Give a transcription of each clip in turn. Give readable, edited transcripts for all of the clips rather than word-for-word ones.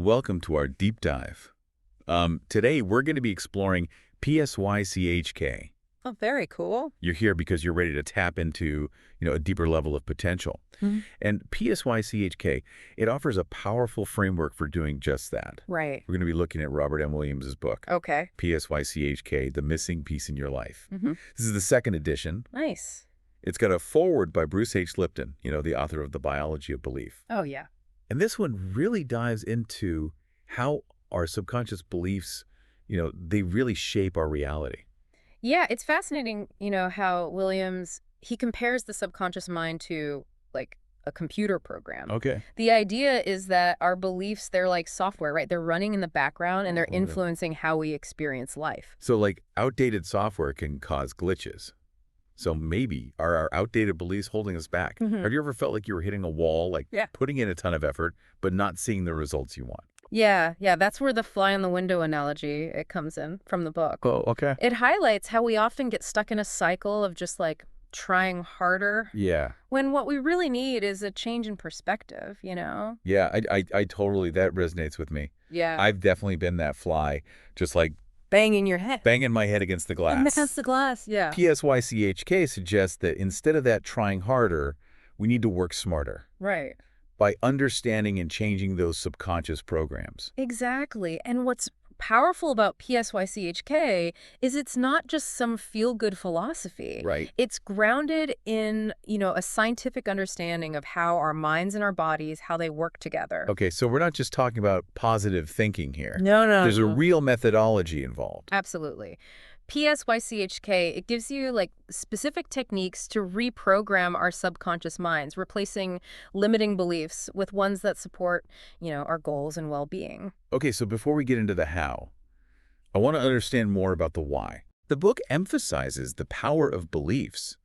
Welcome to our deep dive. Today, we're going to be exploring Psych-k. Oh, very cool. You're here because you're ready to tap into, a deeper level of potential. And Psych-k, it offers a powerful framework for doing just that. Right. We're going to be looking at Robert M. Williams' book, Okay. Psych-k, The Missing Piece in Your Life. Mm-hmm. This is the second edition. Nice. It's got a foreword by Bruce H. Lipton, the author of The Biology of Belief. Oh, yeah. And this one really dives into how our subconscious beliefs, they really shape our reality. Yeah, it's fascinating, how Williams, he compares the subconscious mind to, like, a computer program. Okay. The idea is that our beliefs, they're like software, right? They're running in the background and they're influencing how we experience life. So, like, outdated software can cause glitches. So maybe are our outdated beliefs holding us back? Mm-hmm. Have you ever felt like you were hitting a wall, like Yeah. putting in a ton of effort, but not seeing the results you want? Yeah, that's where the fly on the window analogy, it comes in from the book. Oh, okay. It highlights how we often get stuck in a cycle of just like trying harder. Yeah. When what we really need is a change in perspective, Yeah, I totally, that resonates with me. Yeah. I've definitely been that fly, just like Banging your head. banging my head against the glass. Against the glass, yeah. Psych-k suggests that instead of that trying harder, we need to work smarter Right. by understanding and changing those subconscious programs. Exactly. And what's powerful about Psych-k is it's not just some feel-good philosophy. Right. It's grounded in, a scientific understanding of how our minds and our bodies, how they work together. Okay, so we're not just talking about positive thinking here. No. There's a real methodology involved. Absolutely. Psych-k, it gives you like specific techniques to reprogram our subconscious minds, replacing limiting beliefs with ones that support, our goals and well-being. Okay, so before we get into the how, I want to understand more about the why. The book emphasizes the power of beliefs,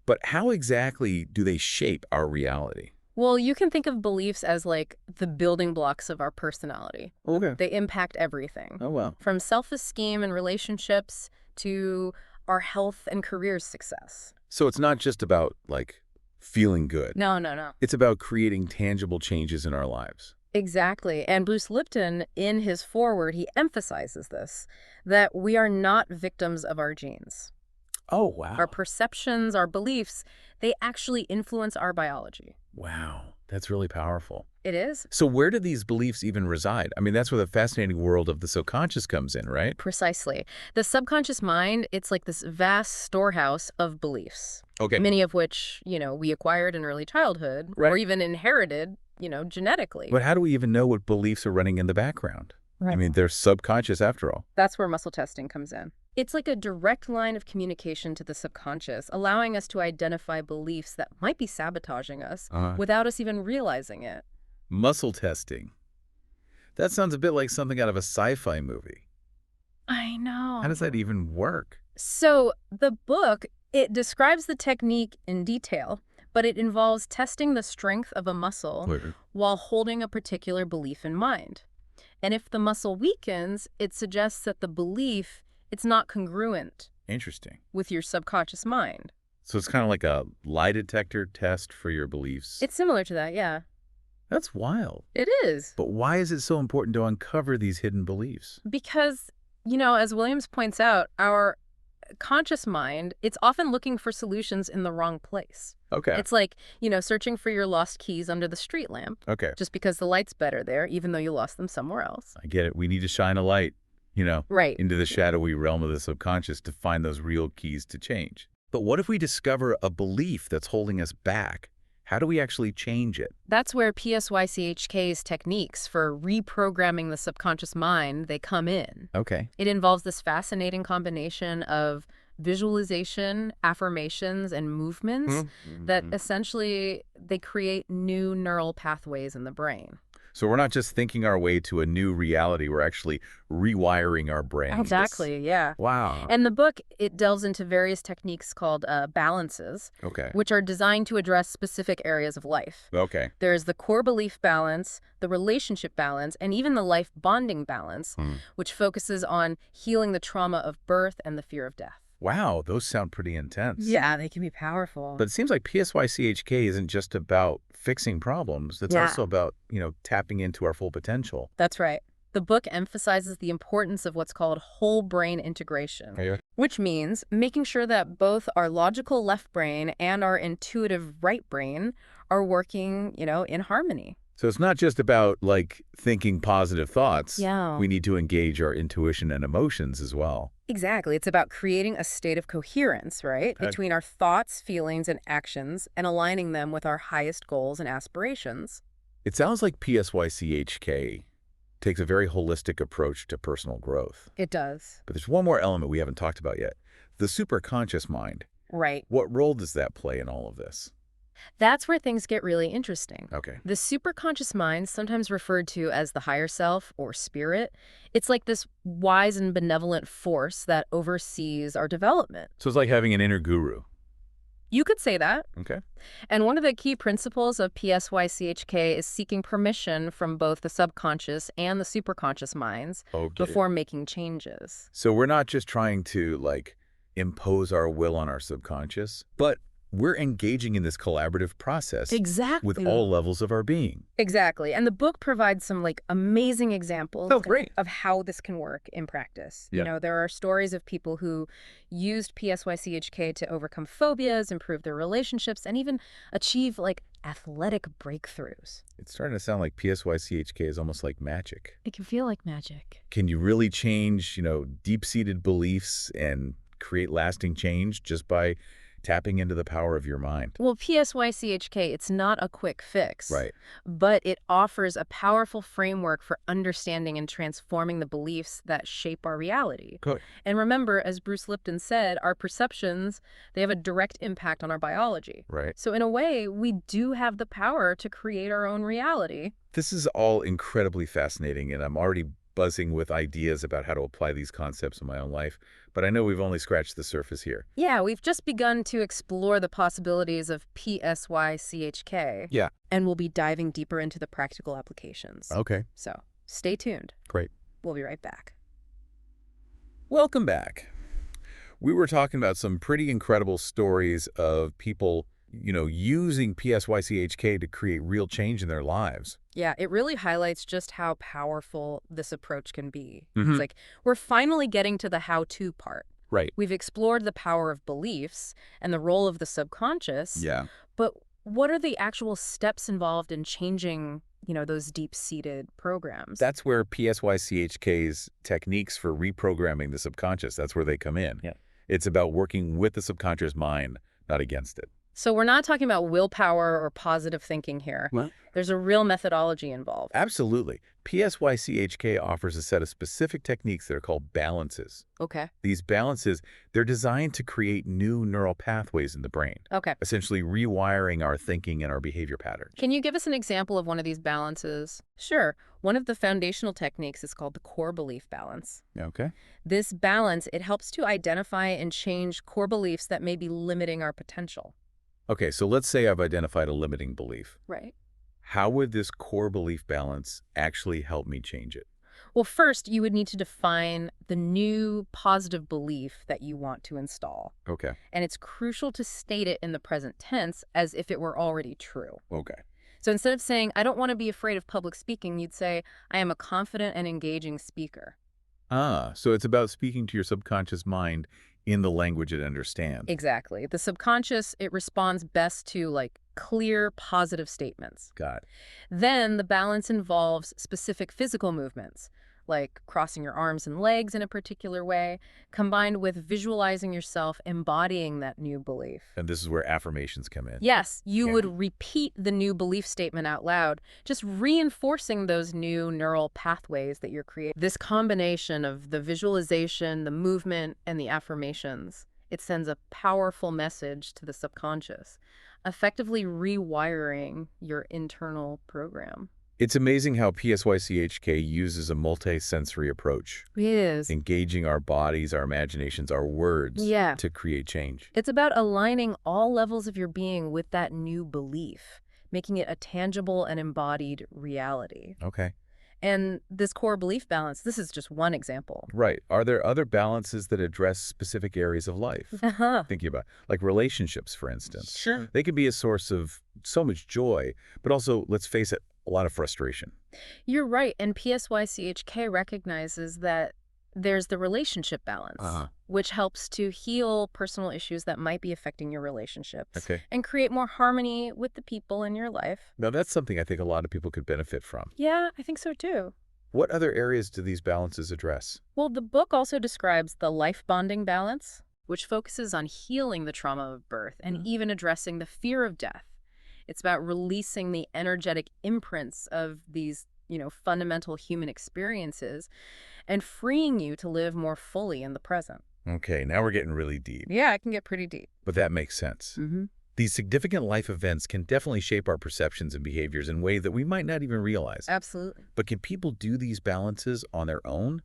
but how exactly do they shape our reality? Well, you can think of beliefs as like the building blocks of our personality. Okay. They impact everything. Oh, wow. From self-esteem and relationships to our health and career success. So it's not just about, like, feeling good. No. It's about creating tangible changes in our lives. Exactly. And Bruce Lipton, in his foreword, he emphasizes this, that we are not victims of our genes. Oh, wow. Our perceptions, our beliefs, they actually influence our biology. Wow. That's really powerful. It is? So where do these beliefs even reside? I mean, that's where the fascinating world of the subconscious comes in, right? Precisely. The subconscious mind, it's like this vast storehouse of beliefs. Okay. Many of which, we acquired in early childhood Right. or even inherited, genetically. But how do we even know what beliefs are running in the background? Right. I mean, they're subconscious after all. That's where muscle testing comes in. It's like a direct line of communication to the subconscious, allowing us to identify beliefs that might be sabotaging us without us even realizing it. Muscle testing. That sounds a bit like something out of a sci-fi movie. I know. How does that even work? So the book, it describes the technique in detail, but it involves testing the strength of a muscle while holding a particular belief in mind. And if the muscle weakens, it suggests that the belief, it's not congruent Interesting. with your subconscious mind. So it's kind of like a lie detector test for your beliefs. It's similar to that, yeah. That's wild. It is. But why is it so important to uncover these hidden beliefs? Because, as Williams points out, our conscious mind, it's often looking for solutions in the wrong place. Okay. It's like, searching for your lost keys under the street lamp. Okay. Just because the light's better there, even though you lost them somewhere else. I get it. We need to shine a light, Right. into the shadowy realm of the subconscious to find those real keys to change. But what if we discover a belief that's holding us back? How do we actually change it? That's where Psych-k's techniques for reprogramming the subconscious mind, they come in. Okay. It involves this fascinating combination of visualization, affirmations, and movements that essentially they create new neural pathways in the brain. So we're not just thinking our way to a new reality, we're actually rewiring our brains. Exactly, yeah. Wow. And the book, it delves into various techniques called balances, Okay. which are designed to address specific areas of life. Okay. There's the core belief balance, the relationship balance, and even the life bonding balance, which focuses on healing the trauma of birth and the fear of death. Wow, those sound pretty intense. Yeah, they can be powerful. But it seems like Psych-k isn't just about fixing problems. It's Yeah. also about, tapping into our full potential. That's right. The book emphasizes the importance of what's called whole brain integration, Yeah. which means making sure that both our logical left brain and our intuitive right brain are working, in harmony. So it's not just about, thinking positive thoughts. Yeah. We need to engage our intuition and emotions as well. Exactly. It's about creating a state of coherence, right, between our thoughts, feelings, and actions, and aligning them with our highest goals and aspirations. It sounds like Psych-k takes a very holistic approach to personal growth. It does. But there's one more element we haven't talked about yet, the superconscious mind. Right. What role does that play in all of this? That's where things get really interesting. Okay. The superconscious mind, sometimes referred to as the higher self or spirit, it's like this wise and benevolent force that oversees our development. So it's like having an inner guru. You could say that. Okay. And one of the key principles of Psych-k is seeking permission from both the subconscious and the superconscious minds before making changes. So we're not just trying to, impose our will on our subconscious, but we're engaging in this collaborative process with all levels of our being. Exactly. And the book provides some amazing examples of how this can work in practice. Yeah. There are stories of people who used Psych-k to overcome phobias, improve their relationships, and even achieve athletic breakthroughs. It's starting to sound like Psych-k is almost like magic. It can feel like magic. Can you really change, deep-seated beliefs and create lasting change just by tapping into the power of your mind? Well, Psych-k, it's not a quick fix. Right. But it offers a powerful framework for understanding and transforming the beliefs that shape our reality. Good. And remember, as Bruce Lipton said, our perceptions, they have a direct impact on our biology. Right. So in a way, we do have the power to create our own reality. This is all incredibly fascinating, and I'm already buzzing with ideas about how to apply these concepts in my own life. But I know we've only scratched the surface here. Yeah, we've just begun to explore the possibilities of Psych-k. Yeah. And we'll be diving deeper into the practical applications. Okay. So stay tuned. Great. We'll be right back. Welcome back. We were talking about some pretty incredible stories of people, using Psych-k to create real change in their lives. Yeah, it really highlights just how powerful this approach can be. Mhm. It's we're finally getting to the how-to part. Right. We've explored the power of beliefs and the role of the subconscious. Yeah. But what are the actual steps involved in changing, those deep-seated programs? That's where Psych-k's techniques for reprogramming the subconscious, that's where they come in. Yeah. It's about working with the subconscious mind, not against it. So we're not talking about willpower or positive thinking here. Well, There's a real methodology involved. Absolutely. Psych-k offers a set of specific techniques that are called balances. Okay. These balances, they're designed to create new neural pathways in the brain, Okay. essentially rewiring our thinking and our behavior patterns. Can you give us an example of one of these balances? Sure. One of the foundational techniques is called the core belief balance. Okay. This balance, it helps to identify and change core beliefs that may be limiting our potential. Okay, so let's say I've identified a limiting belief. Right. How would this core belief balance actually help me change it? Well, first, you would need to define the new positive belief that you want to install. Okay. And it's crucial to state it in the present tense as if it were already true. Okay. So instead of saying, I don't want to be afraid of public speaking, you'd say, I am a confident and engaging speaker. So it's about speaking to your subconscious mind in the language it understands. Exactly. The subconscious, it responds best to clear, positive statements. Got it. Then the balance involves specific physical movements, like crossing your arms and legs in a particular way, combined with visualizing yourself embodying that new belief. And this is where affirmations come in. Yes, you Yeah. would repeat the new belief statement out loud, just reinforcing those new neural pathways that you're creating. This combination of the visualization, the movement, and the affirmations, it sends a powerful message to the subconscious, effectively rewiring your internal program. It's amazing how Psych-k uses a multi-sensory approach, It is. engaging our bodies, our imaginations, our words Yeah. to create change. It's about aligning all levels of your being with that new belief, making it a tangible and embodied reality. Okay. And this core belief balance, this is just one example. Right. Are there other balances that address specific areas of life? Thinking about, like relationships, for instance. Sure. They can be a source of so much joy, but also, let's face it, a lot of frustration. You're right, and Psych-k recognizes that there's the relationship balance, which helps to heal personal issues that might be affecting your relationships Okay. and create more harmony with the people in your life. Now, that's something I think a lot of people could benefit from. Yeah, I think so too. What other areas do these balances address? Well, the book also describes the life bonding balance, which focuses on healing the trauma of birth and even addressing the fear of death. It's about releasing the energetic imprints of these, fundamental human experiences and freeing you to live more fully in the present. Okay, now we're getting really deep. Yeah, it can get pretty deep. But that makes sense. These significant life events can definitely shape our perceptions and behaviors in ways that we might not even realize. Absolutely. But can people do these balances on their own?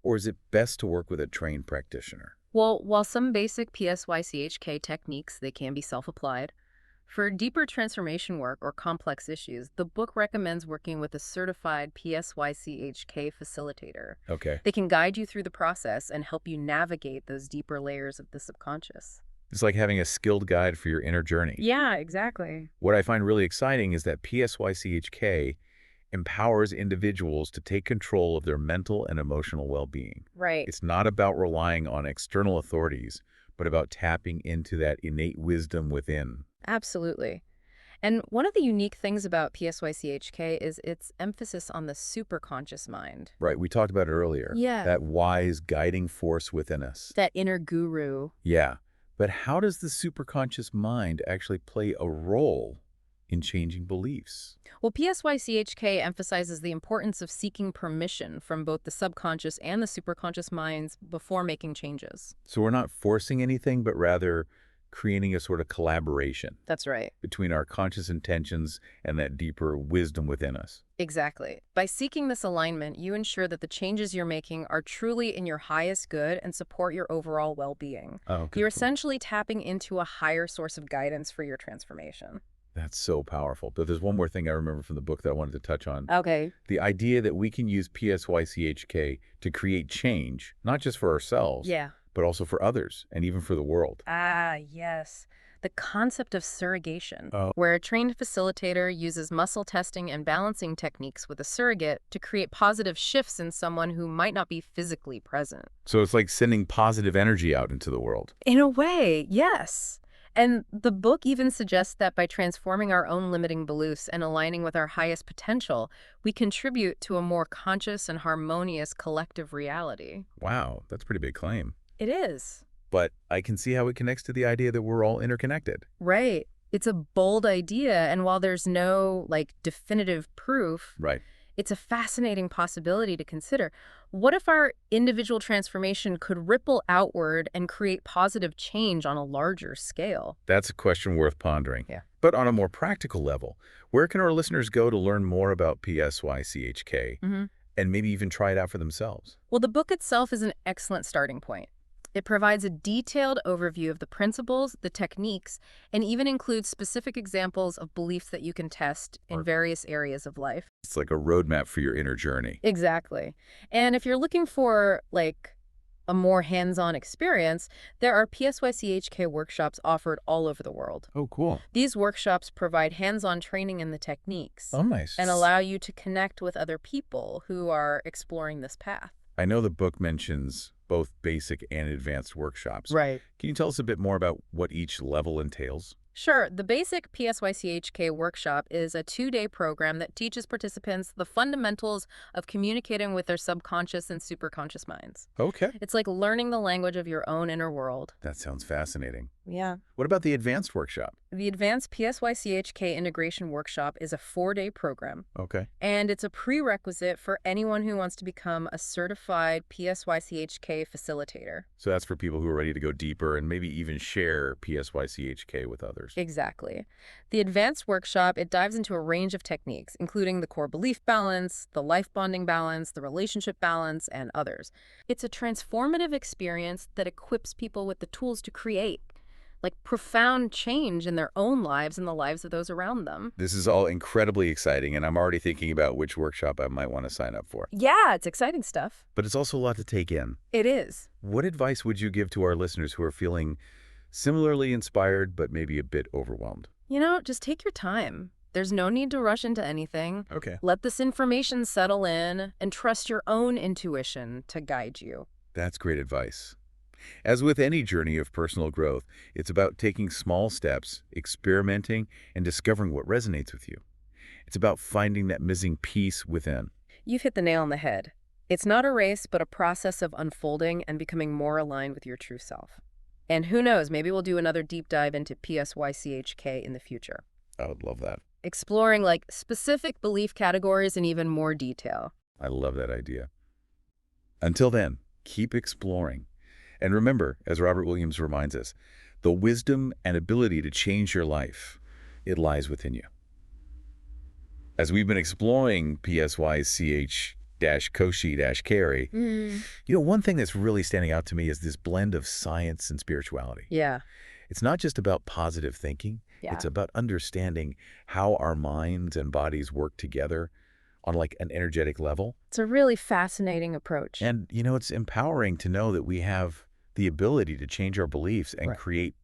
Or is it best to work with a trained practitioner? Well, while some basic Psych-k techniques, they can be self-applied, for deeper transformation work or complex issues, the book recommends working with a certified Psych-k facilitator. Okay. They can guide you through the process and help you navigate those deeper layers of the subconscious. It's like having a skilled guide for your inner journey. Yeah, exactly. What I find really exciting is that Psych-k empowers individuals to take control of their mental and emotional well-being. Right. It's not about relying on external authorities, but about tapping into that innate wisdom within. Absolutely. And one of the unique things about Psych-k is its emphasis on the superconscious mind. Right, we talked about it earlier. Yeah. That wise guiding force within us. That inner guru. Yeah, but how does the superconscious mind actually play a role in changing beliefs? Well, Psych-k emphasizes the importance of seeking permission from both the subconscious and the superconscious minds before making changes. So we're not forcing anything, but rather creating a sort of collaboration. That's right. Between our conscious intentions and that deeper wisdom within us. Exactly. By seeking this alignment, you ensure that the changes you're making are truly in your highest good and support your overall well-being. Oh, okay. You're essentially tapping into a higher source of guidance for your transformation. That's so powerful. But there's one more thing I remember from the book that I wanted to touch on. Okay. The idea that we can use Psych-k to create change, not just for ourselves, but also for others and even for the world. Ah, yes. The concept of surrogation, where a trained facilitator uses muscle testing and balancing techniques with a surrogate to create positive shifts in someone who might not be physically present. So it's like sending positive energy out into the world. In a way, yes. And the book even suggests that by transforming our own limiting beliefs and aligning with our highest potential, we contribute to a more conscious and harmonious collective reality. Wow, that's a pretty big claim. It is. But I can see how it connects to the idea that we're all interconnected. Right. It's a bold idea, and while there's no, definitive proof, right, it's a fascinating possibility to consider. What if our individual transformation could ripple outward and create positive change on a larger scale? That's a question worth pondering. Yeah. But on a more practical level, where can our listeners go to learn more about Psych-k and maybe even try it out for themselves? Well, the book itself is an excellent starting point. It provides a detailed overview of the principles, the techniques, and even includes specific examples of beliefs that you can test in various areas of life. It's like a roadmap for your inner journey. Exactly. And if you're looking for, a more hands-on experience, there are Psych-k workshops offered all over the world. Oh, cool. These workshops provide hands-on training in the techniques. Oh, nice. And allow you to connect with other people who are exploring this path. I know the book mentions both basic and advanced workshops. Right. Can you tell us a bit more about what each level entails? Sure. The basic Psych-k workshop is a 2-day program that teaches participants the fundamentals of communicating with their subconscious and superconscious minds. Okay. It's like learning the language of your own inner world. That sounds fascinating. Yeah. What about the advanced workshop? The Advanced Psych-k Integration Workshop is a 4-day program. Okay. And it's a prerequisite for anyone who wants to become a certified Psych-k facilitator. So that's for people who are ready to go deeper and maybe even share Psych-k with others. Exactly. The Advanced Workshop, it dives into a range of techniques, including the core belief balance, the life bonding balance, the relationship balance, and others. It's a transformative experience that equips people with the tools to create like profound change in their own lives and the lives of those around them. This is all incredibly exciting, and I'm already thinking about which workshop I might want to sign up for. Yeah, it's exciting stuff. But it's also a lot to take in. It is. What advice would you give to our listeners who are feeling similarly inspired but maybe a bit overwhelmed? Just take your time. There's no need to rush into anything. Okay. Let this information settle in and trust your own intuition to guide you. That's great advice. As with any journey of personal growth, it's about taking small steps, experimenting, and discovering what resonates with you. It's about finding that missing piece within. You've hit the nail on the head. It's not a race, but a process of unfolding and becoming more aligned with your true self. And who knows, maybe we'll do another deep dive into Psych-k in the future. I would love that. Exploring specific belief categories in even more detail. I love that idea. Until then, keep exploring. And remember, as Robert Williams reminds us, the wisdom and ability to change your life, it lies within you. As we've been exploring Psych-Koshi-Carry, one thing that's really standing out to me is this blend of science and spirituality. Yeah. It's not just about positive thinking. Yeah. It's about understanding how our minds and bodies work together on an energetic level. It's a really fascinating approach. And, it's empowering to know that we have the ability to change our beliefs and create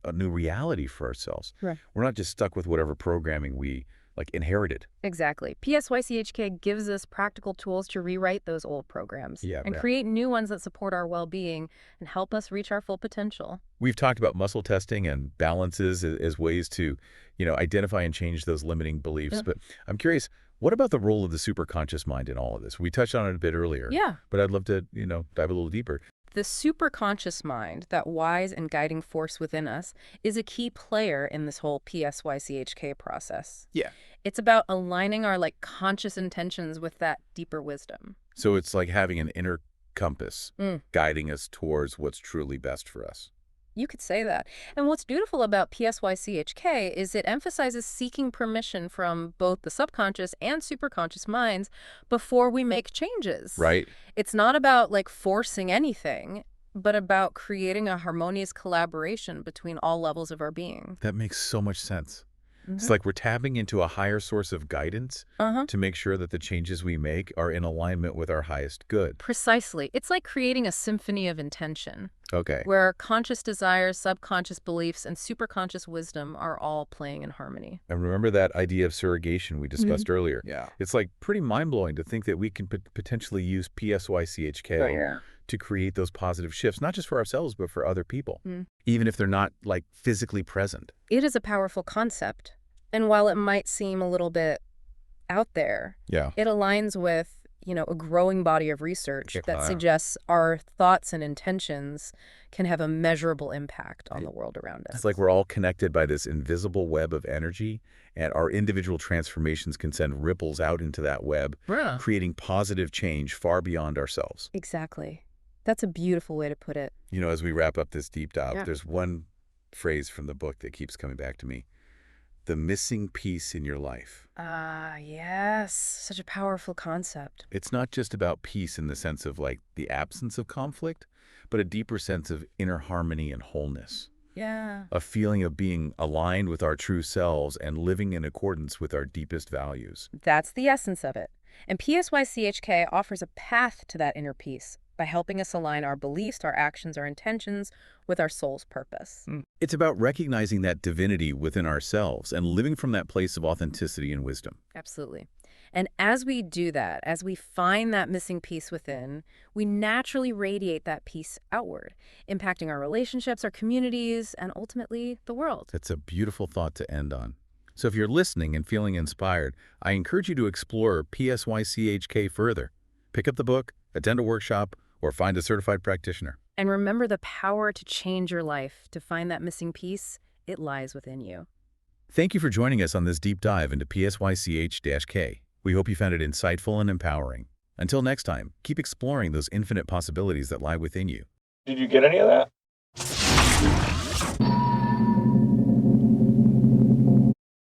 a new reality for ourselves. Right. We're not just stuck with whatever programming we inherited. Exactly. Psych-k gives us practical tools to rewrite those old programs and create new ones that support our well-being and help us reach our full potential. We've talked about muscle testing and balances as ways to, identify and change those limiting beliefs. Yeah. But I'm curious, what about the role of the superconscious mind in all of this? We touched on it a bit earlier. Yeah. But I'd love to, dive a little deeper. The superconscious mind, that wise and guiding force within us, is a key player in this whole Psych-k process. Yeah. It's about aligning our conscious intentions with that deeper wisdom. So it's like having an inner compass guiding us towards what's truly best for us. You could say that. And what's beautiful about Psych-k is it emphasizes seeking permission from both the subconscious and superconscious minds before we make changes. Right. It's not about forcing anything, but about creating a harmonious collaboration between all levels of our being. That makes so much sense. It's like we're tapping into a higher source of guidance to make sure that the changes we make are in alignment with our highest good. Precisely. It's like creating a symphony of intention. Okay. Where conscious desires, subconscious beliefs, and superconscious wisdom are all playing in harmony. And remember that idea of surrogation we discussed earlier? Yeah. It's pretty mind-blowing to think that we can potentially use Psych-k to create those positive shifts, not just for ourselves, but for other people, even if they're not physically present. It is a powerful concept. And while it might seem a little bit out there, it aligns with, a growing body of research that suggests our thoughts and intentions can have a measurable impact on the world around us. It's like we're all connected by this invisible web of energy, and our individual transformations can send ripples out into that web, creating positive change far beyond ourselves. Exactly. That's a beautiful way to put it. As we wrap up this deep dive, there's one phrase from the book that keeps coming back to me. The missing piece in your life. Ah, yes. Such a powerful concept. It's not just about peace in the sense of the absence of conflict, but a deeper sense of inner harmony and wholeness. Yeah. A feeling of being aligned with our true selves and living in accordance with our deepest values. That's the essence of it. And Psych-k offers a path to that inner peace by helping us align our beliefs, our actions, our intentions with our soul's purpose. It's about recognizing that divinity within ourselves and living from that place of authenticity and wisdom. Absolutely. And as we do that, as we find that missing piece within, we naturally radiate that piece outward, impacting our relationships, our communities, and ultimately the world. That's a beautiful thought to end on. So if you're listening and feeling inspired, I encourage you to explore Psych-k further. Pick up the book, attend a workshop, or find a certified practitioner. And remember, the power to change your life, to find that missing piece, it lies within you. Thank you for joining us on this deep dive into Psych-k. We hope you found it insightful and empowering. Until next time, keep exploring those infinite possibilities that lie within you. Did you get any of that?